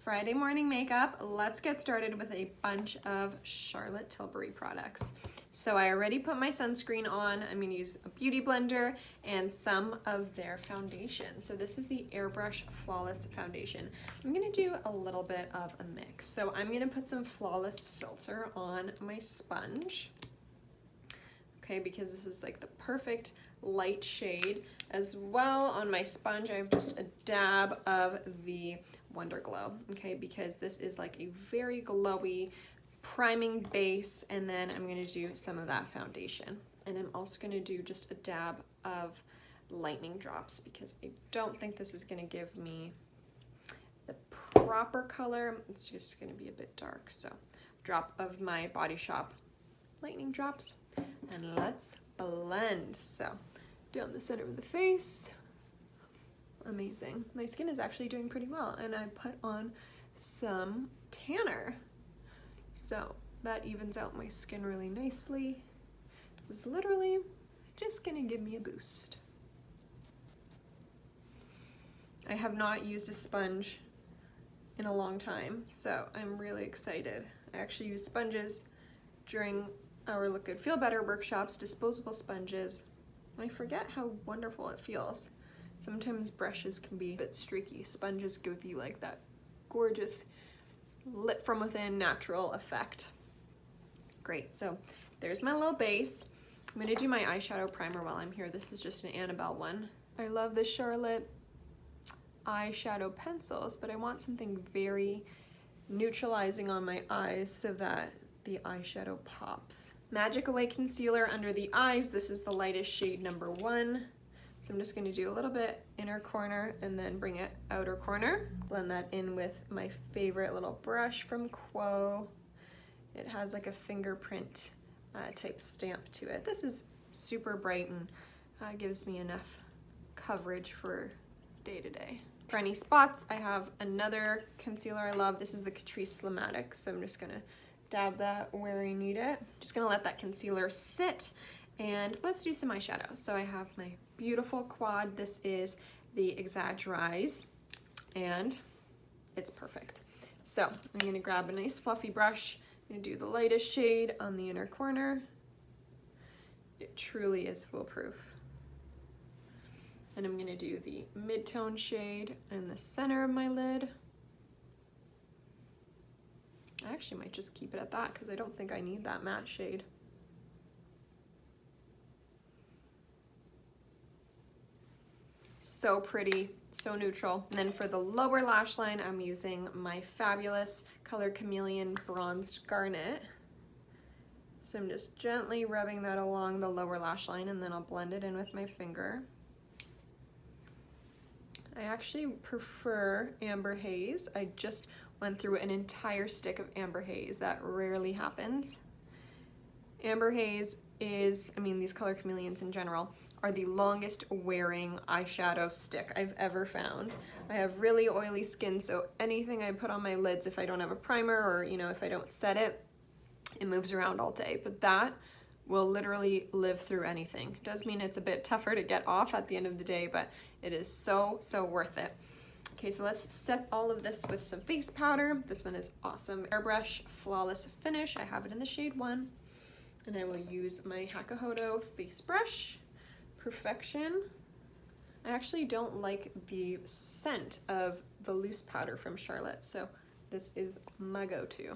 Friday morning makeup. Let's get started with a bunch of Charlotte Tilbury products. So I already put my sunscreen on. I'm going to use a beauty blender and some of their foundation. So this is the Airbrush Flawless Foundation. I'm going to do a little bit of a mix. So I'm going to put some Flawless Filter on my sponge. Okay, because this is like the perfect light shade. As well, on my sponge, I have just a dab of the Wonder Glow, okay, because this is like a very glowy priming base, and then I'm going to do some of that foundation. And I'm also going to do just a dab of lightning drops because I don't think this is going to give me the proper color. It's just going to be a bit dark. So drop of my Body Shop lightning drops, and let's blend. So down the center of the face. Amazing. My skin is actually doing pretty well, and I put on some tanner. So that evens out my skin really nicely. This is literally just gonna give me a boost. I have not used a sponge in a long time, so I'm really excited. I actually use sponges during our Look Good Feel Better workshops, disposable sponges. I forget how wonderful it feels. Sometimes brushes can be a bit streaky. Sponges give you like that gorgeous lit from within natural effect. Great, so there's my little base. I'm gonna do my eyeshadow primer while I'm here. This is just an Annabelle one. I love the Charlotte eyeshadow pencils, but I want something very neutralizing on my eyes so that the eyeshadow pops. Magic Away Concealer under the eyes. This is the lightest shade, number 1. So I'm just going to do a little bit inner corner and then bring it outer corner. Blend that in with my favorite little brush from Quo. It has like a fingerprint type stamp to it. This is super bright and gives me enough coverage for day to day. For any spots, I have another concealer I love. This is the Catrice Slimatic, so I'm just going to dab that where I need it. Just gonna let that concealer sit, and let's do some eyeshadow. So I have my beautiful quad. This is the Exaggerize, and it's perfect. So I'm gonna grab a nice fluffy brush. I'm gonna do the lightest shade on the inner corner. It truly is foolproof. And I'm gonna do the mid-tone shade in the center of my lid. I actually might just keep it at that because I don't think I need that matte shade. So pretty, so neutral. And then for the lower lash line, I'm using my fabulous Color Chameleon Bronzed Garnet. So I'm just gently rubbing that along the lower lash line, and then I'll blend it in with my finger. I actually prefer Amber Haze. I just went through an entire stick of Amber Haze. That rarely happens. Amber Haze is, I mean, these Color Chameleons in general are the longest wearing eyeshadow stick I've ever found. I have really oily skin, so anything I put on my lids, if I don't have a primer or, you know, if I don't set it, it moves around all day. But that will literally live through anything. It does mean it's a bit tougher to get off at the end of the day, but it is so, so worth it. Okay, so let's set all of this with some face powder. This one is awesome. Airbrush Flawless Finish. I have it in the shade 1. And I will use my Hakuhodo face brush. Perfection. I actually don't like the scent of the loose powder from Charlotte, so this is my go-to.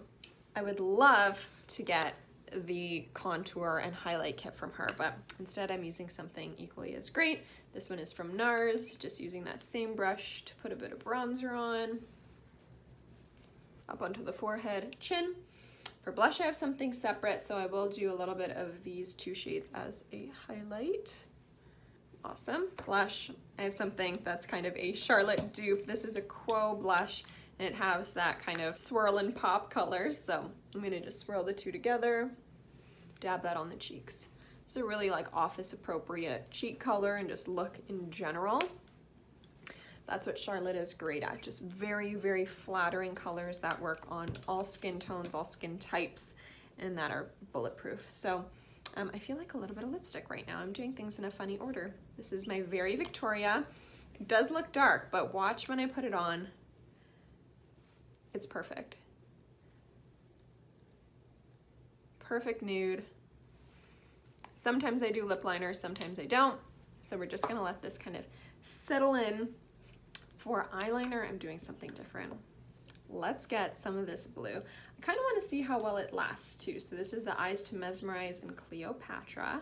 I would love to get the contour and highlight kit from her, but instead I'm using something equally as great. This one is from NARS, just using that same brush to put a bit of bronzer on. Up onto the forehead, chin. For blush I have something separate, so I will do a little bit of these 2 shades as a highlight. Awesome. Blush, I have something that's kind of a Charlotte dupe. This is a Quo blush, and it has that kind of swirl and pop color, so I'm gonna just swirl the 2 together, dab that on the cheeks. It's a really like office appropriate cheek color and just look in general. That's what Charlotte is great at, just very, very flattering colors that work on all skin tones, all skin types, and that are bulletproof. So I feel like a little bit of lipstick right now. I'm doing things in a funny order. This is my Very Victoria. It does look dark, but watch when I put it on. It's perfect. Perfect nude. Sometimes I do lip liner, sometimes I don't. So we're just gonna let this kind of settle in. For eyeliner, I'm doing something different. Let's get some of this blue. I kind of want to see how well it lasts too. So this is the Eyes to Mesmerize in Cleopatra.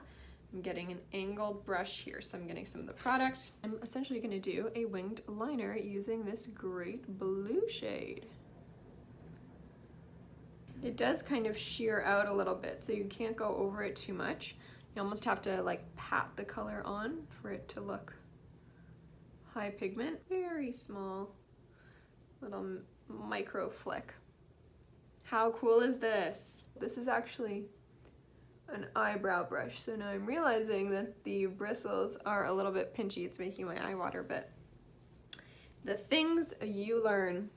I'm getting an angled brush here, so I'm getting some of the product. I'm essentially going to do a winged liner using this great blue shade. It does kind of sheer out a little bit, so you can't go over it too much. You almost have to like pat the color on for it to look high pigment. Very small little micro flick. How cool is this? This is actually an eyebrow brush, so now I'm realizing that the bristles are a little bit pinchy. It's making my eye water, but the things you learn.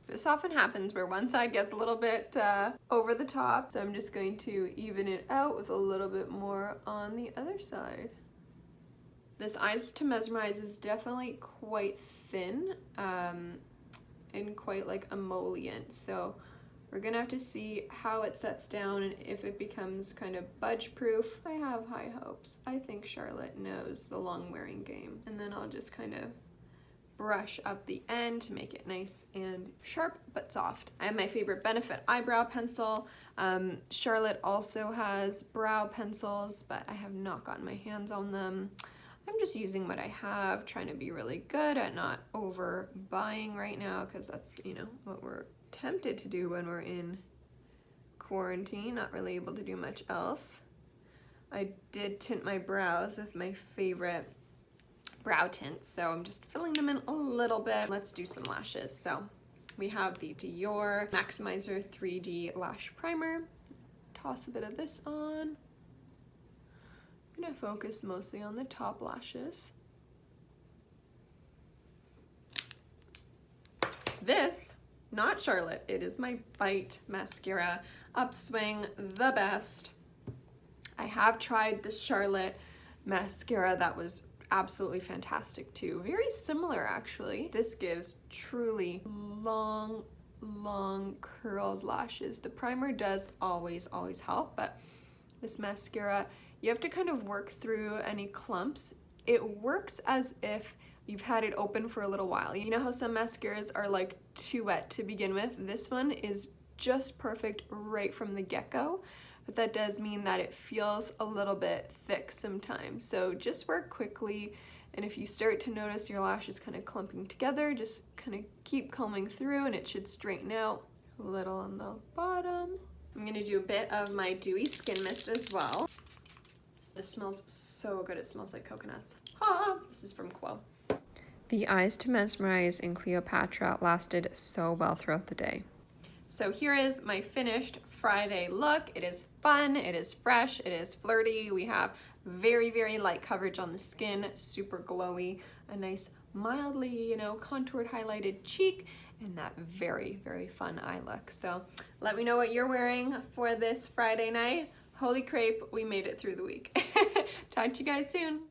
This often happens where one side gets a little bit over the top, so I'm just going to even it out with a little bit more on the other side. This Eyes to Mesmerize is definitely quite thin and quite like emollient, so we're gonna have to see how it sets down and if it becomes kind of budge proof. I have high hopes. I think Charlotte knows the long wearing game. And then I'll just kind of brush up the end to make it nice and sharp but soft. I have my favorite Benefit eyebrow pencil. Charlotte also has brow pencils, but I have not gotten my hands on them. I'm just using what I have, trying to be really good at not over buying right now, because that's, you know, what we're tempted to do when we're in quarantine, not really able to do much else. I did tint my brows with my favorite brow tint, so I'm just filling them in a little bit. Let's do some lashes. So we have the Dior Maximizer 3D Lash Primer. Toss a bit of this on. I'm gonna focus mostly on the top lashes. This, not Charlotte, it is my Bite Mascara Upswing, the best. I have tried the Charlotte mascara that was absolutely fantastic too. Very similar actually. This gives truly long curled lashes. The primer does always help, but this mascara, you have to kind of work through any clumps. It works as if you've had it open for a little while. You know how some mascaras are like too wet to begin with? This one is just perfect right from the get-go, but that does mean that it feels a little bit thick sometimes. So just work quickly, and if you start to notice your lashes kind of clumping together, just kind of keep combing through and it should straighten out. A little on the bottom. I'm gonna do a bit of my Dewy Skin Mist as well. This smells so good, it smells like coconuts. Ah, this is from Quo. The Eyes to Mesmerize in Cleopatra lasted so well throughout the day. So here is my finished Friday look. It is fun, it is fresh, it is flirty. We have very light coverage on the skin, super glowy, a nice mildly, you know, contoured highlighted cheek, and that very fun eye look. So let me know what you're wearing for this Friday night. Holy crepe, we made it through the week. Talk to you guys soon.